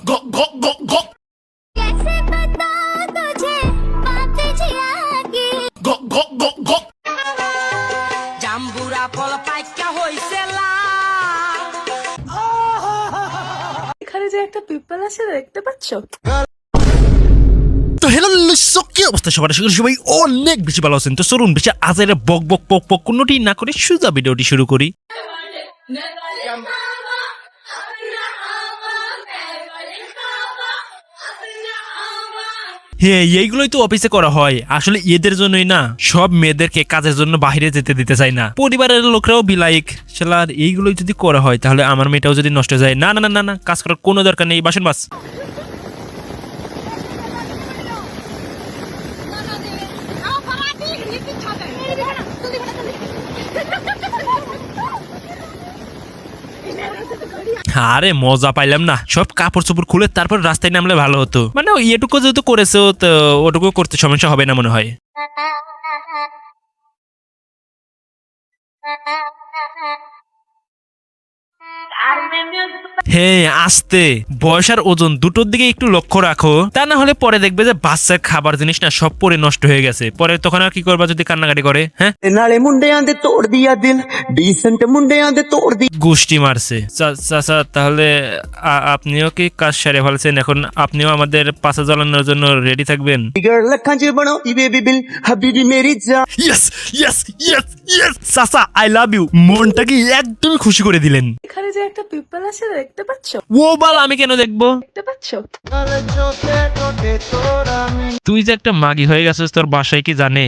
गो गो गो गो कैसे बता तुझे बात जिया की गो गो गो गो জাম্বুরা ফল পাইকা হইছে এখানে যে একটা পিপল আছে দেখতে পাচ্ছো? তো হ্যালো লিসো, কি অবস্থা সবার? আশা করি সবাই অনেক বেশি ভালো আছেন। তো চলুন বেশি আজের বক বক পক পক কোনোটি না করে সোজা ভিডিওটি শুরু করি। হ্যাঁ, এইগুলোই তো অফিসে করা হয়। আসলে এদের জন্যই না সব মেয়েদেরকে কাজের জন্য বাইরে যেতে দিতে চাই না। পরিবারের লোকরাও বিলাইক শালার, এইগুলোই যদি করা হয় তাহলে আমার মেয়েটাও যদি নষ্ট হয়ে যায়। না না না না না, কাজ করার কোনো দরকার নেই, বাসন বাস। আরে মজা পাইলাম না, সব কাপড় চোপড় খুলে তারপর রাস্তায় নামলে ভালো হতো। মানে এটুকু যেহেতু করেছে তো ওটুকু করতে সমস্যা হবে না মনে হয়। হ্যাঁ আস্তে, বয়স আর ওজন দুটোর দিকে একটু লক্ষ্য রাখো, তা না হলে পরে দেখবে যে বাচ্চার খাবার জিনিস না সব পরে নষ্ট হয়ে গেছে। পরে তখন আর কি করবা যদি কান্নাকাটি করে? হ্যাঁ, नाले मुंडियां दे तोड़ दिया दिल डिसेंट मुंडियां दे तोड़ दी গোষ্ঠী মারছে। চাচা তাহলে আপনিও কি কাজ সেরে ফেলছেন? এখন আপনিও আমাদের পাশে জ্বালানোর জন্য রেডি থাকবেন। गर्ल लखन च बनो बेबी बिल हबीबी मेरी जान ইয়েস ইয়েস ইয়েস ইয়েস, চাচা আই লাভ ইউ। মনটাকে একদম খুশি করে দিলেন। এখানে যে একটা পিপল আছে দেখতে পাচ্ছো? ও বাল, আমি কেন দেখবো? দেখতে পাচ্ছো? তুই যে একটা মাগি হয়ে গেছিস, তোর বাসায় কি জানে?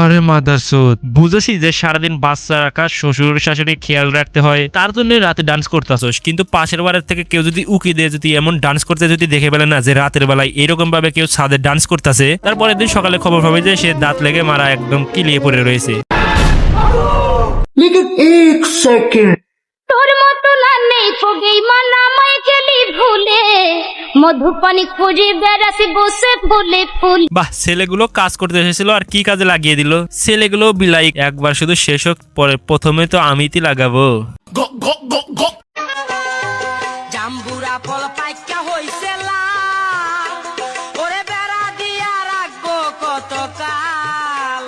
আরে মাদারচোদ, বুঝেছি যে সারাদিন বাচ্চা রাখা, শ্বশুর শাশুড়ি খেয়াল রাখতে হয়, তার জন্য রাতে ডান্স করতেছস। কিন্তু পাশের বাড়ির থেকে কেউ যদি উকি দিয়ে যদি এমন ডান্স করতে যদি দেখে পেলে না যে রাতের বেলায় এরকম ভাবে কেউ ছাদে ডান্স করতেছে, তারপরের দিন সকালে খবর পাবে যে সে দাঁত লেগে মারা একদম কিলিয়ে পড়ে রয়েছে। लेकिन एक सेकंड তোর মতো না নেই ফগেই মানা মাই গেলি ভুলে মধুপানি খুঁজে বেড়াসি বসে ফুলে ফুল। বাহ, ছেলেগুলো কাজ করতে এসেছিল আর কি কাজে লাগিয়ে দিল। ছেলেগুলো বিলাই একবার শুধু শেষ হোক, পরে প্রথমে তো আমিতি লাগাবো। জাম্বুরা ফল পাইকা হইছে ওরে বেড়া দিয়া রাখবো কতকাল।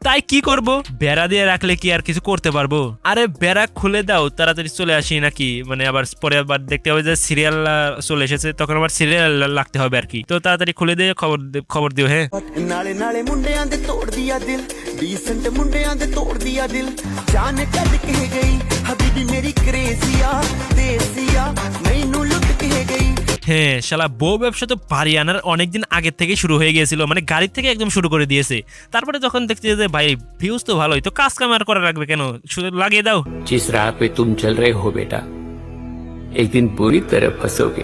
তাই কি করব? বেড়া দিয়ে রাখলে কি আর কিছু করতে পারবো? আরে বেড়া খুলে দাও, তাড়াতাড়ি চলে আসি নাকি? মানে আবার পরে আবার দেখতে হবে যে সিরিয়াল চলে এসেছে, তখন আবার সিরিয়াল লাগতে হবে আর কি। তো তাড়াতাড়ি খুলে দিয়ে খবর দিও। হ্যাঁ, नाले नाले मुंडियां दे तोड़ दिया दिल डिसेंट मुंडियां दे तोड़ दिया दिल जान कद के गई हबीबी मेरी क्रेजिया देसिया मैनू लुट के गई। হ্যাঁ শালা, বউ ব্যবসা তো বাড়ি আনার অনেকদিন আগে থেকে শুরু হয়ে গিয়েছিল, মানে গাড়ির থেকে একদম শুরু করে দিয়েছে। তারপরে যখন দেখছি যে ভাই ভিউজ তো ভালোই, তো কাজ কাম আর করা লাগবে কেন, শুধু লাগিয়ে দাও। जिस राह पे तुम चल रहे हो बेटा एक दिन पूरी तरह फंसोगे।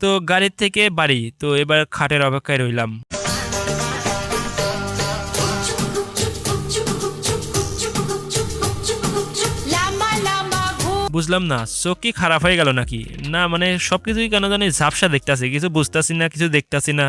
তো গাড়ির থেকে বাড়ি, তো এবার খাটের অপেক্ষায় রইলাম। বুঝলাম না, চোখ কি খারাপ হয়ে গেল নাকি? না মানে সবকিছুই কেন জানি ঝাপসা দেখতাছি, কিছু বুঝতাছি না, কিছু দেখতাছি না।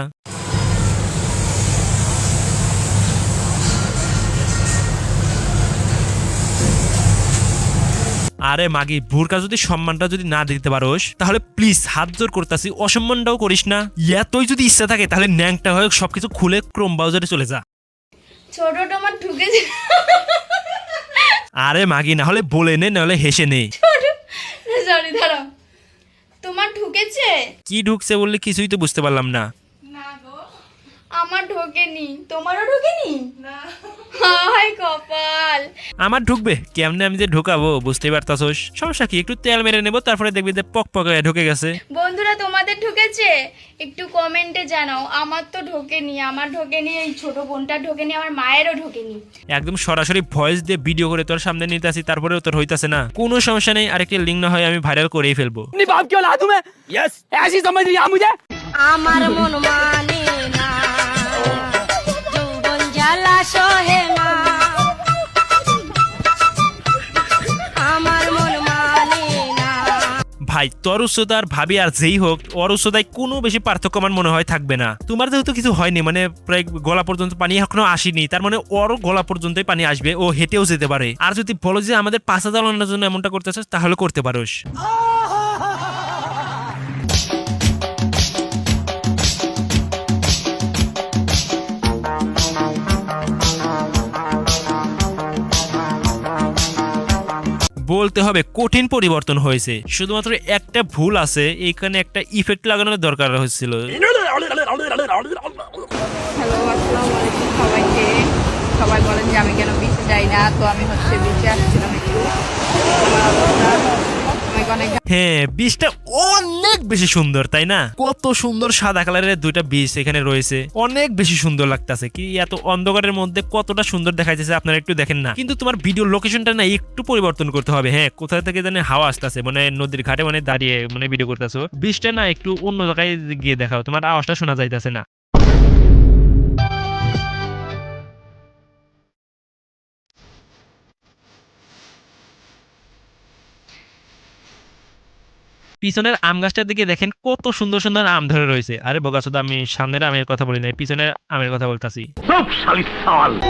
আরে মাগি, বুরকা যদি সম্মানটা যদি না দিতে পারোস তাহলে প্লিজ হাত জোর করতেছি অসম্মানটাও করিস না। এতই যদি ইচ্ছা থাকে তাহলে ন্যাংটা হয়ে সবকিছু খুলে ক্রোম ব্রাউজারে চলে যা। ছোট তোমার ঢুকেছে আরে মাগি, না হলে বলে নে, নাহলে হেসে নে। সরি দাঁড়াও, তোমার ঢুকেছে? কি ঢুকছে বললে কিছুই তো বুঝতে পারলাম না। না গো, আমার ঢোকেনি। তোমারও ঢোকেনি? না। হাই কপাল। আমার ঢুকবে কেমনে? আমি যে ঢুকাবো বুঝতেই পারতাছোস। সমস্যা কি, একটু তেল মেরে নেবো, তারপরে দেখবি যে পক পক হয়ে ঢুকে গেছে। বন্ধুরা তোমাদের ঢুকেছে? একটু কমেন্টে জানাও। আমার তো ঢোকেনি, আমার ঢোকেনি, এই ছোট বোনটা ঢোকেনি, আমার মায়েরও ঢোকেনি। একদম সরাসরি ভয়েস দিয়ে ভিডিও করে তোর সামনে নিতে আসি, তারপরেও তোর হইতাছে না। কোনো সমস্যা নেই, আরেকটি লিঙ্ক না হয় আমি ভাইরাল করেই ফেলবো। আমার মন মানে না, যৌবন জ্বালা সহে না, আমার মন মানে না। ভাই ভাই তোর উচ্চতা আর ভাবি আর যেই হোক ওর উচ্চতায় কোনো বেশি পার্থক্য আমার মনে হয় থাকবে না। তোমার যেহেতু কিছু হয়নি, মানে প্রায় গলা পর্যন্ত পানি এখনো আসেনি, তার মানে ওরও গলা পর্যন্তই পানি আসবে, ও হেঁটেও যেতে পারে। আর যদি বলো যে আমাদের পাশা চালানোর জন্য এমনটা করতেছিস তাহলে করতে পারোস। বলতে হবে কঠিন পরিবর্তন হয়েছে, শুধুমাত্র একটা ভুল আছে, এইখানে একটা ইফেক্ট লাগানোর দরকার হয়েছিল। হ্যালো, আসসালামু আলাইকুম সবাইকে। সবাই বলেন যে আমি কেন বিচে যাই না, তো আমি হচ্ছে বিচে আসছিলাম একটু। হ্যাঁ, বীজটা অনেক বেশি সুন্দর, তাই না? কত সুন্দর সাদা কালারের দুইটা বীজ এখানে রয়েছে, অনেক বেশি সুন্দর লাগতেছে। কি এত অন্ধকারের মধ্যে কতটা সুন্দর দেখাইতেছে আপনারা একটু দেখেন না। কিন্তু তোমার ভিডিও লোকেশনটা না একটু পরিবর্তন করতে হবে। হ্যাঁ, কোথা থেকে জানে হাওয়া আসতেছে, মানে নদীর ঘাটে মানে দাঁড়িয়ে মানে ভিডিও করতেছো, বীজটা না একটু অন্য জায়গায় গিয়ে দেখাও, তোমার আওয়াজটা শোনা যাইতেছে না। পিছনের আম গাছটার দিকে দেখেন কত সুন্দর সুন্দর আম ধরে রয়েছে। আরে বোকাচোদা, আমি সামনের আমের কথা বলি নাই, পিছনের আমের কথা বলতাছি।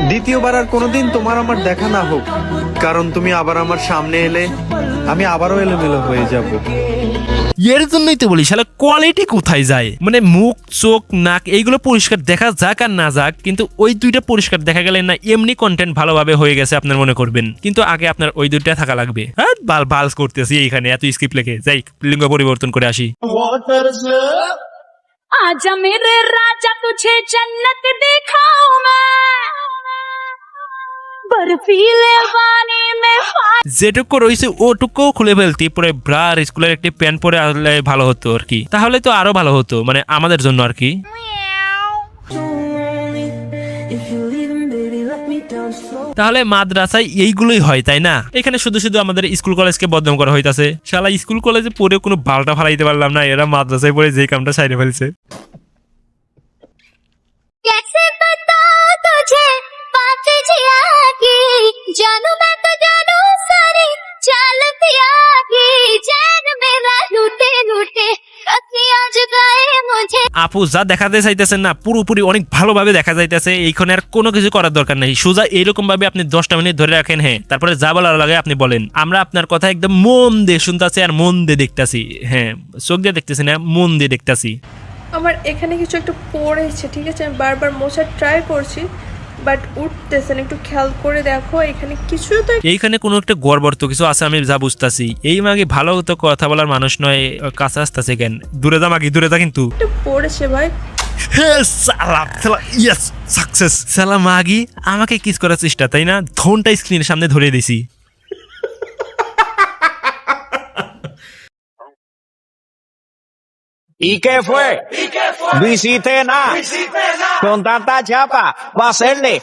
দ্বিতীয়বার আর কোনোদিন তোমার আমার দেখা না হোক, কারণ তুমি আবার আমার সামনে এলে আমি আবারও এলোমেলো হয়ে যাব। এর জন্যই তো বলি শালা কোয়ালিটি কোথায় যায়, মানে মুখ চোখ নাক এইগুলো পরিষ্কার দেখা যাক আর না যাক, কিন্তু ওই দুইটা পরিষ্কার দেখা গেলে না এমনি কন্টেন্ট ভালোভাবে হয়ে গেছে আপনার মনে করবেন, কিন্তু আগে আপনার ওই দুইটা থাকা লাগবে। হ্যাঁ, বালস করতেছি এইখানে এত স্কিপ লেখে, যাই লিঙ্গ পরিবর্তন করে আসি। आजा मेरे राजा तुझे जन्नत दिखाऊं मैं बर्फीले पानी में যেটুকু রয়েছে ওটুকু খুলে ফেলতি, পরে ব্রা আর স্কুলের একটি প্যান্ট পরে আসলে ভালো হতো আর কি, তাহলে তো আরো ভালো হতো, মানে আমাদের জন্য আর কি। তাহলে মাদ্রাসায় এইগুলোই হয়, তাই না? এখানে শুধু শুধু আমাদের স্কুল কলেজকে বদনাম করা হইতাছে। শালা স্কুল কলেজে পড়ে কোনো বালটা ফালাইতে পারলাম না, এরা মাদ্রাসায় পড়ে যে কামটা সাইডে ফেলছে। कैसे बताऊं तुझे बात जिया की जानू मैं तो जानू सारी चाल पिया की चैन मेरा लूटे लूटे अखियां जगाए मुझे। আপু যা দেখাতে চাইতেছেন না পুরোপুরি অনেক ভালোভাবে দেখা যাইতেছে, এইখানে আর কোনো কিছু করার দরকার নেই। সোজা এইরকম ভাবে আপনি 10টা মিনিট ধরে রাখেন, হ্যাঁ, তারপরে যা বলার লাগে আপনি বলেন। আমরা আপনার কথা একদম মন দিয়ে শুনতেছি আর মন দিয়ে দেখতেছি। হ্যাঁ, চোখ দিয়ে দেখতেছি না, মন দিয়ে দেখতেছি। আমার এখানে কিছু একটু পড়েছে, ঠিক আছে? আমি বারবার মোছার ট্রাই করছি, বাট উঠতেছে না। একটু খেয়াল করে দেখো, এখানে কিছু তো এইখানে কোনো একটা গড়বড় তো কিছু আছে, আমি যা বুঝতেছি। এই মাগি ভালো তো কথা বলার মানুষ নয়, কাছে আসতেছে কেন? দূরে যা মাগি, দূরে যা। কিন্তু একটু পড়েছে ভাই। সাকসেস। সালা মাগি আমাকে কিস করার চেষ্টা, তাই না? ধনটা স্ক্রিনের সামনে ধরে দিছি। ¿Y qué fue? Visité nada. Con tanta chapa va a hacerle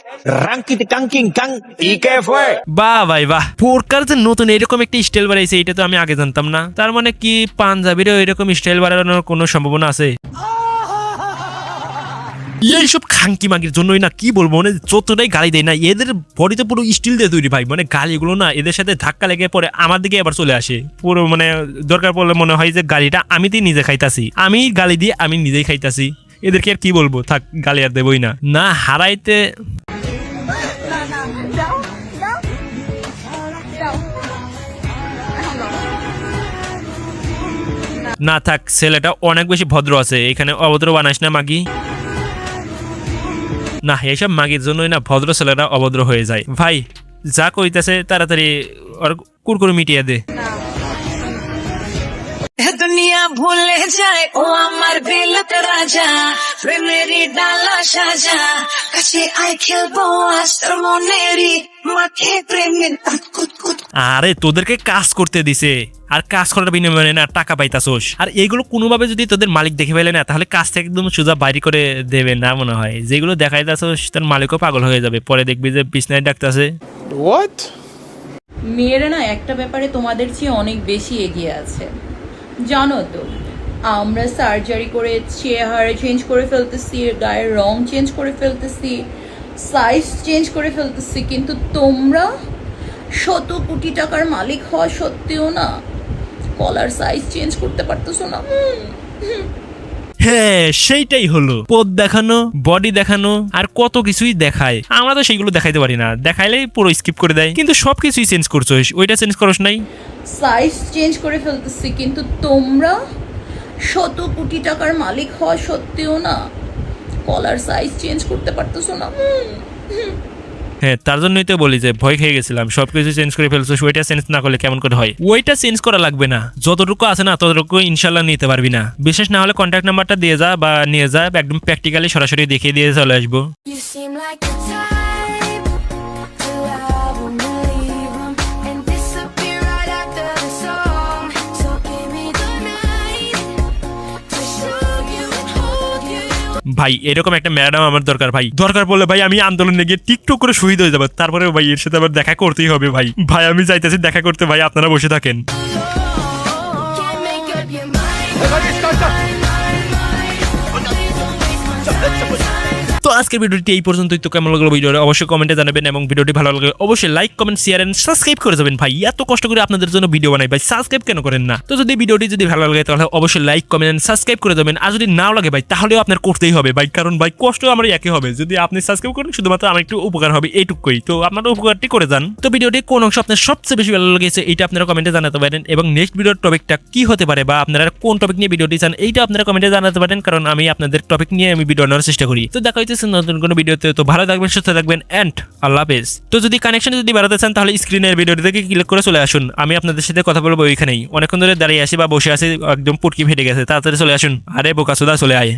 ranking canking can. ¿Y qué fue? বাহ ভাই বাহ, পোরকার যে নতুন এরকম একটা স্টাইল বাড়াইছে এটা তো আমি আগে জানতাম না। তার মানে কি পাঞ্জাবিরও এরকম স্টাইল বাড়ানোর কোনো সম্ভাবনা আছে? এইসব খাঙ্কি মাগির জন্যই না কি বলবো, মানে যতটাই গালি দেয় না, এদের বডিতে পুরো স্টিল দিয়ে তৈরি ভাই, মানে গালিগুলো না এদের সাথে ধাক্কা লেগে পরে আমার দিকে আবার চলে আসে পুরো, মানে দরকার পড়লে মনে হয় যে গালিটা আমি নিজে খাইতাছি, আমি গালি দিয়ে আমি নিজেই খাইতাছি। এদেরকে আর কি বলবো, থাক গালি আর দেবই না। না হারাইতে না থাক, ছেলেটা অনেক বেশি ভদ্র আছে, এখানে অভদ্র বানাইস না মাগি। না, এইসব মাগির জন্যই না ভদ্র ছেলেরা অভদ্র হয়ে যায়। ভাই যা কইতেছে তাড়াতাড়ি আর কুরকুরে মিটিয়ে দে। দুনিয়া ভুলে যায় ও আমার দিলত রাজা, প্রেমেরই ডালা সাজা, কাছে আই খেলবো আজ তোর মনেরই মাঠে প্রেমের কুত। আরে তোদেরকে কাজ করতে দিছে, আর কাজ করার বিনিময়ে না টাকা পাইতাছোস, আর এগুলো কোনোভাবে যদি তোদের মালিক দেখে ফেলে না তাহলে কাজ থেকে একদম সোজা বাইরে করে দেবে না মনে হয়। যেগুলো দেখাইতাছোস তার মালিকও পাগল হয়ে যাবে, পরে দেখবি যে বিছনায় ডাকতেছে। মেয়েরা না একটা ব্যাপারে তোমাদের চেয়ে অনেক বেশি এগিয়ে আছে, জানো তো? আমরা সার্জারি করে চেহারা চেঞ্জ করে ফেলতেছি, গায়ের রং চেঞ্জ করে ফেলতেছি, সাইজ চেঞ্জ করে ফেলতেছি, কিন্তু তোমরা 100 কোটি টাকার মালিক হওয়া সত্ত্বেও না কলার সাইজ চেঞ্জ করতে পারতেছো না? হ্যাঁ সেইটাই হলো, পদ দেখানো, বডি দেখানো আর কত কিছুই দেখায়। আমরা তো সেইগুলো দেখাইতে পারি না, দেখাইলে পুরো স্কিপ করে দেয়। কিন্তু সবকিছুই চেঞ্জ করছোস, ওইটা চেঞ্জ করছ নাই। সাইজ চেঞ্জ করে ফেলতেছি, কিন্তু তোমরা শত কোটি টাকার মালিক হওয়া সত্ত্বেও না কলার সাইজ চেঞ্জ করতে পারতেছো না। হ্যাঁ, তার জন্যই তো বলি যে ভয় খেয়ে গেছিলাম, সবকিছু চেঞ্জ করে ফেলছো, ওইটা চেঞ্জ না করলে কেমন করে হয়? ওইটা চেঞ্জ করা লাগবে না, যতটুকু আছে না ততটুকু ইনশাল্লাহ নিতে পারবি না। বিশেষ না হলে কন্ট্যাক্ট নাম্বারটা দিয়ে যা, বা নিয়ে যা, একদম প্র্যাকটিক্যালি সরাসরি দেখিয়ে দিয়ে চলে আসবো। You seem like the type to have 'em, believe 'em, and disappear right after the song. So give me the night to show you and hold you. ভাই এরকম একটা ম্যাডাম আমার দরকার ভাই, দরকার পড়লে ভাই আমি আন্দোলনে গিয়ে টিকটক করে শহীদ হয়ে যাবো, তারপরে ভাই এর সাথে আবার দেখা করতেই হবে ভাই। ভাই আমি চাইতেছি দেখা করতে, ভাই আপনারা বসে থাকেন। Can't make up your mind. তো আজকের ভিডিওটি এই পর্যন্তই। তো কেমন লাগলো ভিডিওটা অবশ্যই কমেন্টে জানাবেন, এবং ভিডিওটি ভালো লাগলে অবশ্যই like, comment, share and subscribe করে যাবেন। ভাই এত কষ্ট করে আপনাদের জন্য ভিডিও বানাই, ভাই সাবস্ক্রাইব কেন করেন না? তো যদি ভিডিওটি যদি ভালো লাগে তাহলে অবশ্যই লাইক, কমেন্ট এন্ড সাবস্ক্রাইব করে যাবেন। আর যদি নাও লাগে ভাই তাহলেও আপনার করতেই হবে ভাই, কারণ ভাই কষ্ট আমার একই হবে। যদি আপনি সাবস্ক্রাইব করেন শুধুমাত্র আমার একটু উপকার হবে, এইটুকুই। তো আপনারা উপকারটি করে যান। তো ভিডিওটি কোন অংশ আপনার সবচেয়ে বেশি ভালো লেগেছে এইটা আপনারা কমেন্টে জানাতে পারেন, এবং নেক্সট ভিডিওর টপিকটা কি হতে পারে বা আপনারা কোন টপিক নিয়ে ভিডিওটি চান এইটা আপনারা কমেন্টে জানাতে পারেন, কারণ আমি আপনাদের টপিক নিয়ে আমি ভিডিও আনার চেষ্টা করি। তো দেখা হইতেছে নতুন কোনো ভিডিওতে। তো ভালো থাকবেন, সুস্থ থাকবেন, এন্ড আল্লাহ হাফেজ। তো যদি কানেকশন যদি বাড়াতে চান তাহলে স্ক্রিনের ভিডিওটি থেকে ক্লিক করে চলে আসুন, আমি আপনাদের সাথে কথা বলবো ওইখানেই। অনেকক্ষণ ধরে দাঁড়িয়ে আসি বা বসে আসি, একদম পুটকি ফেটে গেছে, তাড়াতাড়ি চলে আসুন। আরে বোকাসুদা চলে আয়।